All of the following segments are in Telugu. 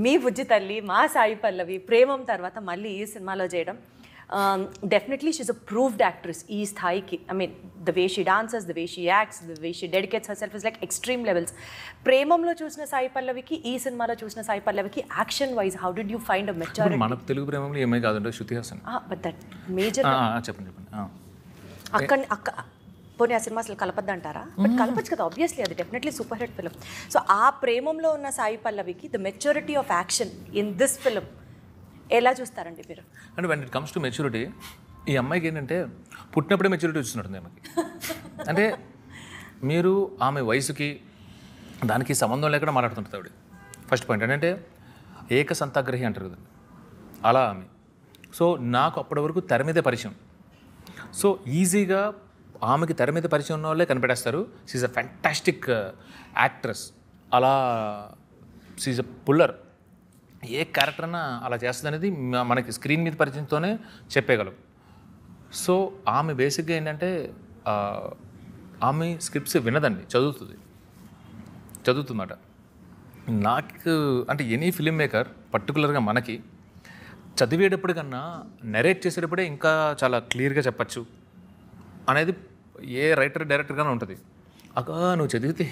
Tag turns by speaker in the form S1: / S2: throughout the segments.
S1: మీ బుజ్జి తల్లి మా సాయి పల్లవి ప్రేమం తర్వాత మళ్ళీ ఈ సినిమాలో చేయడం definitely she's a proved actress ఈ స్థాయికి. I mean the way she dances, the way she acts, the way she dedicates herself is like extreme levels. ప్రేమంలో చూసిన సాయి పల్లవికి ఈ సినిమాలో చూసిన సాయి పల్లవికి action wise how did you find a maturity?
S2: మన తెలుగు ప్రేమంలో ఏమై కాదంటే Shruti Haasan.
S1: But that major
S2: చెప్పండి
S1: అక్క పోనీ ఆ సినిమా అసలు కలపద్దంటారా? బట్ కలపచ్చు కదా, ఆబ్వియస్లీ అది definitely super hit film. So ఆ ప్రేమంలో ఉన్న సాయి పల్లవికి the maturity of action in this film ఎలా చూస్తారండి మీరు?
S2: అంటే when it comes to maturity, ఈ అమ్మాయికి ఏంటంటే పుట్టినప్పుడే మెచ్యూరిటీ వచ్చినట్టుంది ఆమెకి. అంటే మీరు ఆమె వయసుకి దానికి సంబంధం లేకుండా మాట్లాడుతుంటుంది ఆవిడ. ఫస్ట్ పాయింట్ ఏంటంటే ఏకసంతాగ్రహి అంటారు కదా, అలా ఆమె. సో నాకు అప్పటి వరకు తెర మీదే పరిచయం. సో ఈజీగా ఆమెకి తెర మీద పరిచయం ఉన్న వాళ్ళే కనిపెట్టేస్తారు. She's a fantastic actress. అలా షీఈ్ అ పుల్లర్. ఏ క్యారెక్టర్ అయినా అలా చేస్తుంది అనేది మనకి స్క్రీన్ మీద పరిచయంతోనే చెప్పేయగలం. సో ఆమె బేసిక్గా ఏంటంటే ఆమె స్క్రిప్ట్స్ వినదండి, చదువుతుందట. నాకు అంటే ఎనీ ఫిలిం మేకర్ పర్టికులర్గా మనకి చదివేటప్పటికన్నా నెరేట్ చేసేటప్పుడే ఇంకా చాలా క్లియర్గా చెప్పచ్చు అనేది ఏ రైటర్ డైరెక్టర్గానే ఉంటుంది. అక్క నువ్వు చదివితే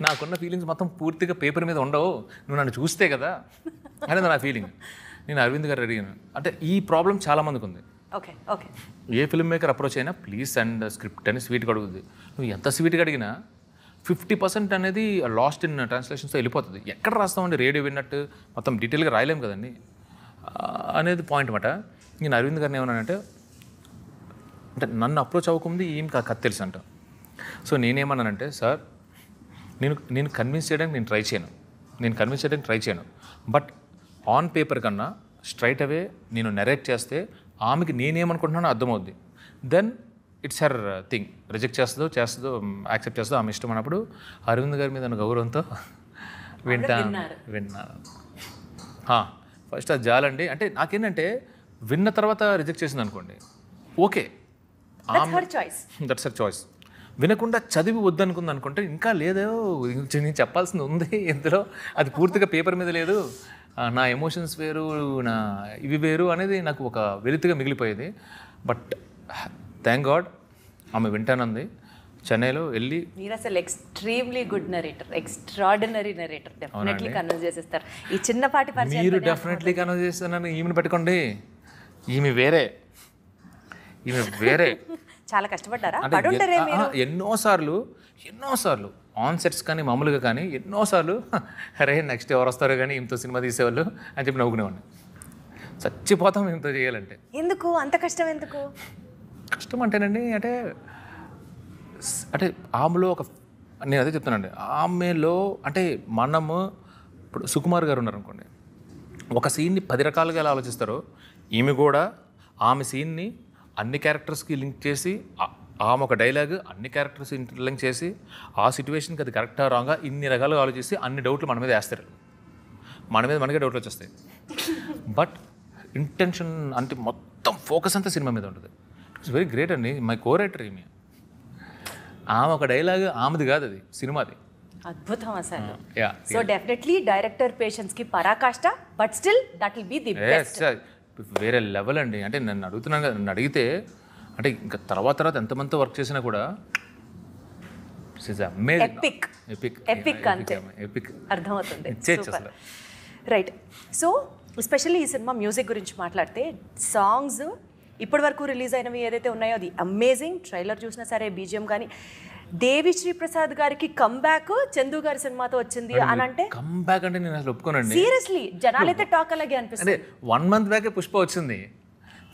S2: నాకున్న ఫీలింగ్స్ మొత్తం పూర్తిగా పేపర్ మీద ఉండవు, నువ్వు నన్ను చూస్తే కదా అనేది నా ఫీలింగ్. నేను అరవింద్ గారు అడిగాను. అంటే ఈ ప్రాబ్లం చాలామందికి ఉంది.
S1: Okay okay,
S2: a film maker approach అయినా ప్లీజ్ సెండ్ స్క్రిప్ట్ అని స్వీట్గా అడుగుతుంది. నువ్వు ఎంత స్వీట్గా అడిగినా 50% అనేది లాస్ట్ ఇన్ ట్రాన్స్లేషన్స్తో వెళ్ళిపోతుంది. ఎక్కడ రాస్తామండి, రేడియో విన్నట్టు మొత్తం డీటెయిల్గా రాయలేము కదండి అనేది పాయింట్ అన్నమాట. నేను అరవింద్ గారిని ఏమన్నానంటే, అంటే నన్ను అప్రోచ్ అవ్వకుంది ఏం కథ తెలుసు అంట. సో నేనేమన్నానంటే, సార్ నేను కన్విన్స్ చేయడానికి నేను ట్రై చేయను, బట్ ఆన్ పేపర్ కన్నా స్ట్రైట్ అవే నేను నెరేట్ చేస్తే ఆమెకి నేనేమనుకుంటున్నానో అర్థమవుద్ది. Then it's her thing. Reject చేస్తుందో యాక్సెప్ట్ చేస్తుందో ఆమె ఇష్టం అన్నప్పుడు అరవింద్ గారి మీద గౌరవంతో విన్నాను. ఫస్ట్ అది జాలండి. అంటే నాకేంటంటే విన్న తర్వాత రిజెక్ట్ చేసింది అనుకోండి, ఓకే, దట్స్ హర్ చాయిస్. వినకుండా చదివి వద్దనుకుంది అనుకుంటే ఇంకా లేదో నేను చెప్పాల్సింది ఉంది ఇందులో, అది పూర్తిగా పేపర్ మీద లేదు, నా ఎమోషన్స్ వేరు, నా ఇవి వేరు అనేది నాకు ఒక వెలితిగా మిగిలిపోయేది. బట్ థ్యాంక్ గాడ్ ఆమె వింటానంది. చెన్నైలో వెళ్ళి
S1: మీరు అసలు extremely good narrator, extraordinary narrator, definitely convince చేసేస్తారు. ఈ చిన్నపాటి పరిచయం
S2: మీరు డెఫినెట్లీ కన్విన్స్ చేస్తానని ఈమెను పెట్టుకోండి. ఈమె వేరే
S1: చాలా కష్టపడ్డారా?
S2: ఎన్నోసార్లు ఆన్ సెట్స్ కానీ మామూలుగా కానీ ఎన్నోసార్లు అరే నెక్స్ట్ ఎవరు వస్తారో కానీ ఈమెతో సినిమా తీసేవాళ్ళు అని చెప్పి నవ్వుకునేవాడిని. చచ్చిపోతాం ఈమెతో చేయాలంటే.
S1: ఎందుకు అంత కష్టం? ఎందుకు
S2: కష్టం అంటేనండి, అంటే ఆమెలో నేను అదే చెప్తానండి, ఆమెలో అంటే మనము ఇప్పుడు సుకుమార్ గారు ఉన్నారనుకోండి, ఒక సీన్ని 10 రకాలుగా ఎలా ఆలోచిస్తారో ఈమె కూడా ఆమె సీన్ని అన్ని క్యారెక్టర్స్కి లింక్ చేసి, ఆమె ఒక డైలాగ్ అన్ని క్యారెక్టర్స్ లింక్ చేసి ఆ సిచ్యువేషన్కి అది కరెక్టా రాంగా ఇన్ని రకాలుగా ఆలోచిస్తే అన్ని డౌట్లు మన మీద వేస్తారు. మనకే డౌట్లు వచ్చేస్తాయి. బట్ ఇంటెన్షన్ అంటే మొత్తం ఫోకస్ అంతా సినిమా మీద ఉంటుంది. ఇట్స్ వెరీ గ్రేట్ అండి. మై కో రైటర్ ఈమె. ఆమె ఒక డైలాగ్ ఆమెది కాదు, అది సినిమాది.
S1: అద్భుతం అసలు. సో డెఫినెట్లీ డైరెక్టర్ పేషెన్స్ కి పరాకాష్ట, but still that will be the best.
S2: వేరే లెవెల్ అండి. అంటే నన్ను అడుగుతున్నాను కదా, నన్ను అడిగితే అంటే ఇంకా తర్వాత ఎంతమందితో వర్క్ చేసినా కూడా
S1: అర్థమవుతుంది. రైట్. సో ఎస్పెషల్లీ ఈ సినిమా మ్యూజిక్ గురించి మాట్లాడితే, సాంగ్స్ ఇప్పటి వరకు రిలీజ్ అయినవి ఏదైతే ఉన్నాయో అది అమేజింగ్. ట్రైలర్ చూసినా సరే, బీజిఎం కానీ. దేవిశ్రీ ప్రసాద్ గారికి కంబ్యాక్ చందు గారి సినిమాతో వచ్చింది అని అంటే,
S2: కంబ్యాక్ అంటే నేను అసలు ఒప్పుకోనండి.
S1: సీరియస్లీ జనాలైతే టాక్ అలాగే అనిపిస్తుంది.
S2: 1 month బ్యాక్ పుష్ప వచ్చింది.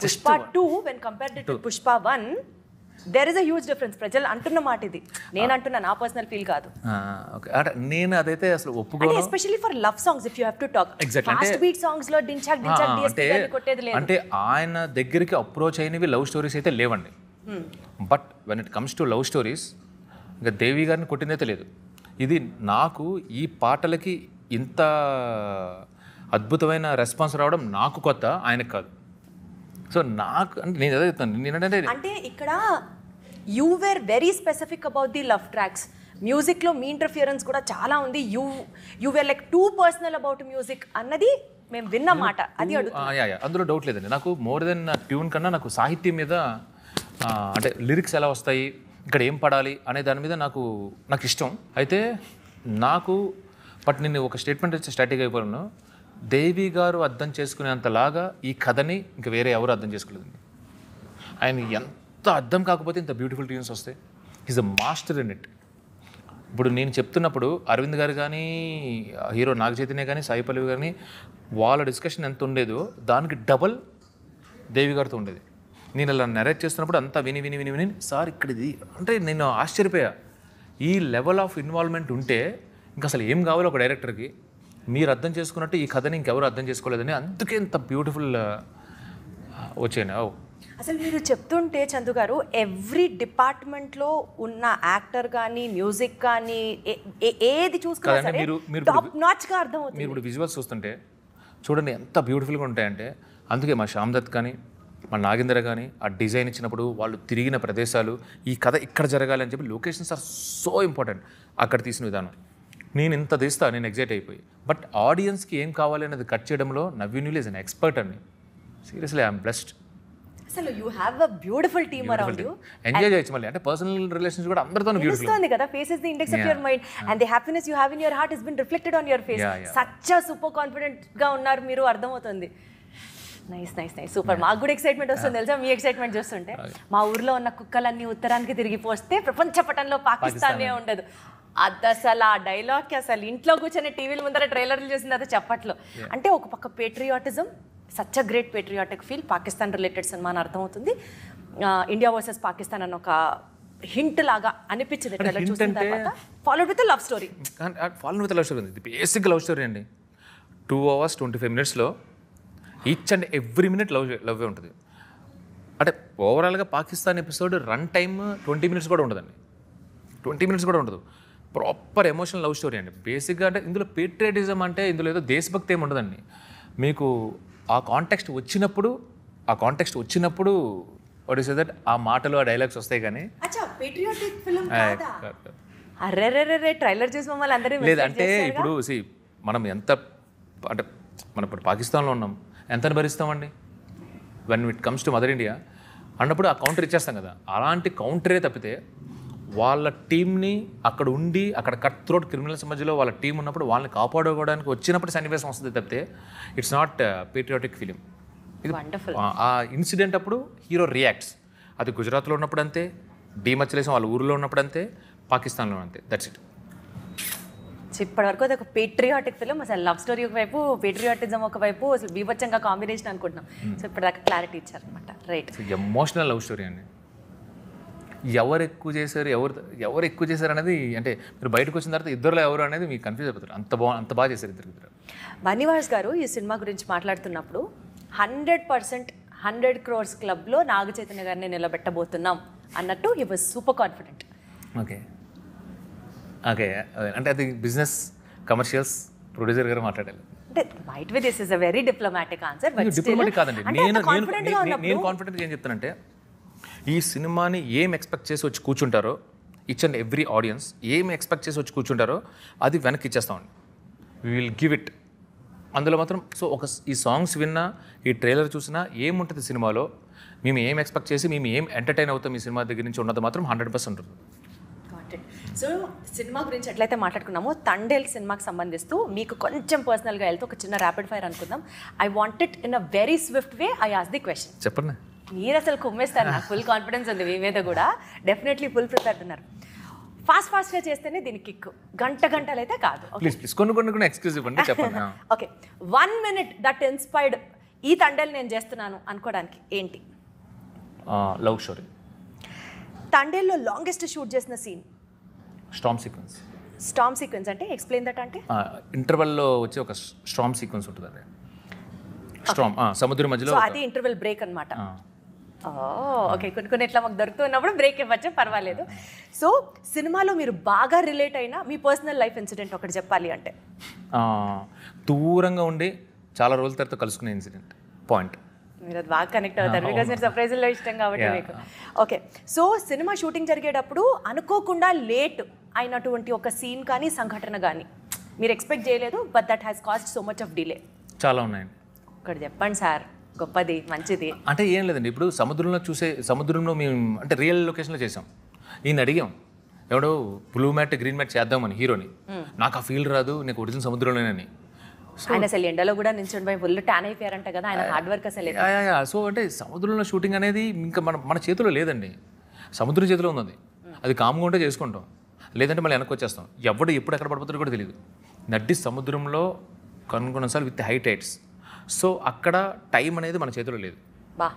S1: Pushpa 2 when compared to Pushpa 1 there is a huge difference. ప్రజలు అంటున్న మాట ఇది, నేను అంటున్నా, నా పర్సనల్ ఫీల్ కాదు.
S2: నేను అదైతే అసలు ఒప్పుకోను.
S1: Especially for love songs if you have to talk. Fast beat songs లో డించాక్ డిఎస్పీ గాని కొట్టేది లేదు.
S2: అంటే ఆయన దగ్గరికి అప్రోచ్ అయినవి లవ్ స్టోరీస్ అయితే లేవండి. But when it comes to love stories, ఇంకా దేవి గారిని కొట్టిందైతే లేదు. ఇది నాకు ఈ పాటలకి ఇంత అద్భుతమైన రెస్పాన్స్ రావడం నాకు కొత్త, ఆయనకు కాదు. సో నాకు అంటే నేను అదే చెప్తాను.
S1: అంటే ఇక్కడ you were very specific about the love tracks. మ్యూజిక్లో మీ ఇంటర్ఫియరెన్స్ కూడా చాలా ఉంది, you were like too personal about music అన్నది మేము విన్నమాట. అది
S2: అందులో డౌట్ లేదండి. నాకు మోర్ దెన్ ట్యూన్ కన్నా నాకు సాహిత్యం మీద అంటే లిరిక్స్ ఎలా వస్తాయి, ఇక్కడ ఏం పడాలి అనే దాని మీద నాకు ఇష్టం. అయితే నాకు బట్ నేను ఒక స్టేట్మెంట్ వచ్చి స్టాటిక్ అయిపోయాను, దేవి గారు అర్థం చేసుకునేంతలాగా ఈ కథని ఇంకా వేరే ఎవరు అర్థం చేసుకోలేదండి. ఆయన ఎంత అర్థం కాకపోతే ఇంత బ్యూటిఫుల్ ట్యూన్స్ వస్తాయి. Is a master in it. ఇప్పుడు నేను చెప్తున్నప్పుడు అరవింద్ గారు కానీ, హీరో నాగ చైతన్య కానీ, సాయి పల్లవి కానీ వాళ్ళ డిస్కషన్ ఎంత ఉండేదో దానికి డబల్ దేవి గారితో ఉండేది. నేను అలా నెరేట్ చేస్తున్నప్పుడు అంతా విని విని విని విని సార్ ఇక్కడ ఇది అంటే నేను ఆశ్చర్యపోయా. ఈ లెవెల్ ఆఫ్ ఇన్వాల్వ్మెంట్ ఉంటే ఇంకా అసలు ఏం కావాలో ఒక డైరెక్టర్కి, మీరు అర్థం చేసుకున్నట్టు ఈ కథని ఇంకెవరు అర్థం చేసుకోలేదని అందుకే ఇంత బ్యూటిఫుల్ వచ్చాను.
S1: అసలు మీరు చెప్తుంటే చందు గారు ఎవ్రీ డిపార్ట్మెంట్లో ఉన్న యాక్టర్ కానీ మ్యూజిక్ కానీ ఏది చూసుకున్నా సరే టాప్ నాచ్గా అర్థమవుతుంది.
S2: మీరు ఇప్పుడు విజువల్స్ చూస్తుంటే చూడండి ఎంత బ్యూటిఫుల్గా ఉంటాయంటే, అందుకే మా శ్యామ్ దత్ కానీ మా నాగేంద్ర కానీ ఆ డిజైన్ ఇచ్చినప్పుడు వాళ్ళు తిరిగిన ప్రదేశాలు, ఈ కథ ఇక్కడ జరగాలి అని చెప్పి లొకేషన్స్ ఆర్ సో ఇంపార్టెంట్. అక్కడ తీసిన విధానం నేను ఇంత తీస్తా, నేను ఎగ్జైట్ అయిపోయి. బట్ ఆడియన్స్కి ఏం కావాలి అనేది కట్ చేయడంలో నవీన్ ఈజ్ అన్ ఎక్స్పర్ట్ అండి. Seriously I'm blessed.
S1: అసలు you have a beautiful team around you.
S2: Enjoy చేయొచ్చు మళ్ళీ. అంటే పర్సనల్ రిలేషన్స్ కూడా అందరితో బ్యూటిఫుల్ ఉంది
S1: కదా. Face is the index of your mind and the happiness you have in your heart has been reflected on your face. Such super confident గా ఉన్నారు మీరు, అర్థమవుతుంది. Nice nice nice super. మాకు కూడా ఎక్సైట్మెంట్ వస్తుంది తెలుసా మీ ఎక్సైట్మెంట్ చూస్తుంటే. మా ఊర్లో ఉన్న కుక్కలన్నీ ఉత్తరానికి తిరిగిపోస్తే ప్రపంచ పటంలో పాకిస్తానే ఉండదు. అది అసలు ఆ డైలాగ్కి అసలు ఇంట్లో కూర్చొని టీవీల ముందర ట్రైలర్లు చూసింది అది చెప్పట్లో. అంటే ఒక పక్క patriotism, such a great patriotic feel, Pakistan related cinema అని అర్థమవుతుంది. ఇండియా వర్సెస్ పాకిస్తాన్ అన్న ఒక హింట్ లాగా అనిపించింది ట్రైలర్ చూసిన తర్వాత. Followed with love story.
S2: Followed with love story ఉంది. బేసిక్ లవ్ స్టోరీ అండి. 2 hours 25 minutes each and every minute లవ్వే ఉంటుంది. అంటే ఓవరాల్గా Pakistan episode run time 20 minutes కూడా ఉండదండి. 20 minutes కూడా ఉండదు. ప్రాపర్ ఎమోషనల్ లవ్ స్టోరీ అండి. బేసిక్గా అంటే ఇందులో పేట్రియటిజం అంటే ఇందులో ఏదో దేశభక్తి ఏమి ఉండదండి. మీకు ఆ కాంటెక్స్ట్ వచ్చినప్పుడు వాట్ ఈస్ దట్ ఆ మాటలు ఆ డైలాగ్స్ వస్తాయి. కానీ
S1: ట్రైలర్ చూసి మమ్మల్ని అందరూ
S2: లేదంటే ఇప్పుడు మనం ఎంత అంటే మనం ఇప్పుడు పాకిస్తాన్లో ఉన్నాం, ఎంత భరిస్తామండి when it comes to mother India అన్నప్పుడు ఆ కౌంటర్ ఇచ్చేస్తాం కదా. అలాంటి కౌంటరే తప్పితే వాళ్ళ టీంని అక్కడ ఉండి అక్కడ కట్ త్రోట్ క్రిమినల్స్ మధ్యలో వాళ్ళ టీం ఉన్నప్పుడు వాళ్ళని కాపాడుకోవడానికి వచ్చినప్పుడు సన్నివేశం వస్తుంది తప్పితే ఇట్స్ నాట్ పేట్రియాటిక్ ఫిలిం. ఇది ఆ ఇన్సిడెంట్ అప్పుడు హీరో రియాక్ట్స్. అది గుజరాత్లో ఉన్నప్పుడు అంతే, డీమచ్చలేసం వాళ్ళ ఊరిలో ఉన్నప్పుడు అంతే, పాకిస్తాన్లో అంతే. That's it.
S1: ఇప్పటివరకు అది ఒక పేట్రియాటిక్ ఫిలిం. అసలు లవ్ స్టోరీ ఒకవైపు, పేట్రియాటిజం ఒకవైపు, అసలు బీభత్సంగా కాంబినేషన్ అనుకుంటున్నాం. సో ఇప్పటిదాకా క్లారిటీ ఇచ్చారనమాట. రైట్.
S2: ఎమోషనల్ లవ్ స్టోరీ అండి. ఎవరు ఎక్కువ చేశారు అనేది అంటే మీరు బయటకు వచ్చిన తర్వాత ఇద్దరులో ఎవరు అనేది మీకు కన్ఫ్యూజ్ అయిపోతారు. అంత బాగా చేశారు ఇద్దరు.
S1: బన్నీవాస్ గారు ఈ సినిమా గురించి మాట్లాడుతున్నప్పుడు 100% 100 crores క్లబ్లో నాగ చైతన్య గారిని నిలబెట్టబోతున్నాం అన్నట్టు he was super confident.
S2: Okay అంటే అది బిజినెస్ కమర్షియల్స్ ప్రొడ్యూసర్ గారు మాట్లాడాలి.
S1: అంటే might be this is a very diplomatic answer. But
S2: diplomatic కాదండి. నేను కాన్ఫిడెంట్గా ఏం చెప్తానంటే, ఈ సినిమాని ఏం ఎక్స్పెక్ట్ చేసి వచ్చి కూర్చుంటారో ఈచ్ అండ్ ఎవ్రీ ఆడియన్స్ ఏం ఎక్స్పెక్ట్ చేసి వచ్చి కూర్చుంటారో అది వెనక్కి ఇచ్చేస్తామండి. We will give it. అందులో మాత్రం ఈ సాంగ్స్ విన్నా, ఈ ట్రైలర్ చూసినా ఏముంటుంది సినిమాలో, మేము ఏం ఎక్స్పెక్ట్ చేసి మేము ఏం ఎంటర్టైన్ అవుతాం ఈ సినిమా దగ్గర నుంచి ఉన్నది మాత్రం 100% ఉంటుంది.
S1: సో సినిమా గురించి ఎట్లయితే మాట్లాడుకున్నామో, తండేల్ సినిమాకి సంబంధిస్తూ మీకు కొంచెం పర్సనల్గా వెళ్తే ఒక చిన్న ర్యాపిడ్ ఫైర్ అనుకుందాం. I want it in a very Swift way. I ask the question.
S2: చెప్పండి.
S1: మీరు అసలు కుమ్మేస్తారు. నాకు ఫుల్ కాన్ఫిడెన్స్ ఉంది మీ మీద కూడా. డెఫినెట్లీ ఫుల్ ప్రిపేర్డ్ ఉన్నారు. ఫాస్ట్గా చేస్తేనే దీనికి కిక్. గంటలు అయితే కాదు.
S2: ప్లీజ్ కొన్ని ఎక్స్క్యూజ్ ఇవ్వండి, చెప్పండి.
S1: ఓకే, 1 minute దట్ ఇన్స్పైర్డ్ ఈ తండేల్ నేను చేస్తున్నాను అనుకోవడానికి ఏంటి?
S2: Love story.
S1: తండేల్లో లాంగెస్ట్ షూట్ చేసిన సీన్?
S2: స్టార్మ్
S1: సీక్వెన్స్ అంటే ఎక్స్ప్లెయిన్ దట్. అంటే
S2: ఇంటర్వెల్లో వచ్చే ఒక స్టార్మ్ సీక్వెన్స్ ఉంటుంది. సముద్రం మధ్యలో
S1: అది ఇంటర్వెల్ బ్రేక్ అనమాట. ఓకే, కొన్ని ఇట్లా మాకు దొరుకుతున్నప్పుడు బ్రేక్ ఇవ్వచ్చు, పర్వాలేదు. సో సినిమాలో మీరు బాగా రిలేట్ అయిన మీ పర్సనల్ లైఫ్ ఇన్సిడెంట్ ఒకటి చెప్పాలి అంటే?
S2: దూరంగా ఉండి చాలా రోజుల తర్వాత కలుసుకునే ఇన్సిడెంట్ పాయింట్.
S1: మీరు అది బాగా కనెక్ట్ అవుతారు బికాస్ మీరు సర్ప్రైజ్లో ఇష్టం కాబట్టి మీకు. ఓకే, సో సినిమా షూటింగ్ జరిగేటప్పుడు అనుకోకుండా లేట్ అయినటువంటి ఒక సీన్ కానీ సంఘటన కానీ మీరు ఎక్స్పెక్ట్ చేయలేదు, but that has cost so much of delay?
S2: చాలా ఉన్నాయండి.
S1: ఒకటి చెప్పండి సార్, గొప్పది మంచిది.
S2: అంటే ఏం లేదండి, ఇప్పుడు సముద్రంలో మేము అంటే రియల్ లొకేషన్లో చేసాం. ఈయన అడిగాం ఎవడో బ్లూ మ్యాట్ గ్రీన్ మ్యాట్ చేద్దామని హీరోని, నాకు ఆ ఫీల్ రాదు, నీకు ఒరిజినల్ సముద్రంలోనేనని.
S1: ఆయన అసలు ఎండలో కూడా నిల్చొని పోయి ఫుల్ ట్యాన్ అయిపోయారంట కదా, ఆయన హార్డ్ వర్క్ అసలు.
S2: సో అంటే సముద్రంలో షూటింగ్ అనేది ఇంకా మన చేతిలో లేదండి, సముద్రం చేతిలో ఉన్నది. అది కామ్గా ఉంటే చేసుకుంటాం, లేదంటే మళ్ళీ వెనక్కి వచ్చేస్తాం. ఎవడు ఎప్పుడు ఎక్కడ పడిపోతారో కూడా తెలియదు. నడ్డి సముద్రంలో కొన్నిసార్లు విత్ హై టైడ్స్. సో అక్కడ టైం అనేది మన చేతిలో లేదు.
S1: బా